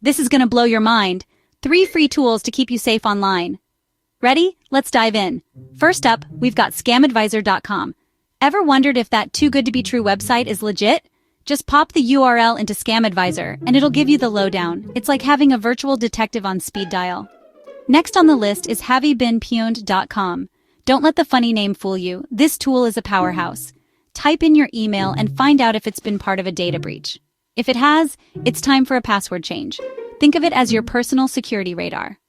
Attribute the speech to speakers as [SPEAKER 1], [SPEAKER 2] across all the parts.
[SPEAKER 1] This is gonna blow your mind. 3 free tools to keep you safe online. Ready? Let's dive in. First up, we've got scamadvisor.com. Ever wondered if that too good to be true website is legit? Just pop the URL into ScamAdvisor and it'll give you the lowdown. It's like having a virtual detective on speed dial. Next on the list is haveyoubenpwned.com. Don't let the funny name fool you. This tool is a powerhouse. Type in your email and find out if it's been part of a data breach. If it has, it's time for a password change. Think of it as your personal security radar.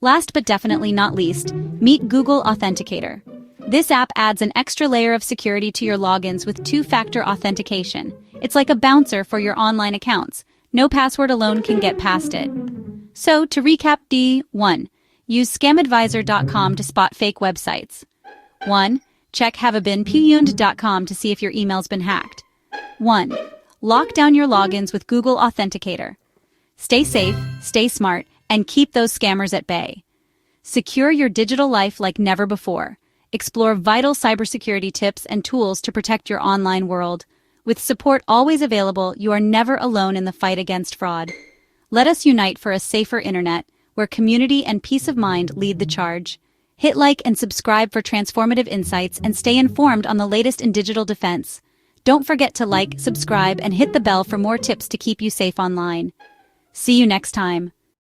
[SPEAKER 1] Last but definitely not least, meet Google Authenticator. This app adds an extra layer of security to your logins with two-factor authentication. It's like a bouncer for your online accounts. No password alone can get past it. So, to recap D1, use scamadvisor.com to spot fake websites. 1. Check haveyoubenpwned.com to see if your email's been hacked. 1. Lock down your logins with Google Authenticator. Stay safe, stay smart, and keep those scammers at bay. Secure your digital life like never before. Explore vital cybersecurity tips and tools to protect your online world. With support always available, you are never alone in the fight against fraud. Let us unite for a safer internet, where community and peace of mind lead the charge. Hit like and subscribe for transformative insights and stay informed on the latest in digital defense. Don't forget to like, subscribe, and hit the bell for more tips to keep you safe online. See you next time.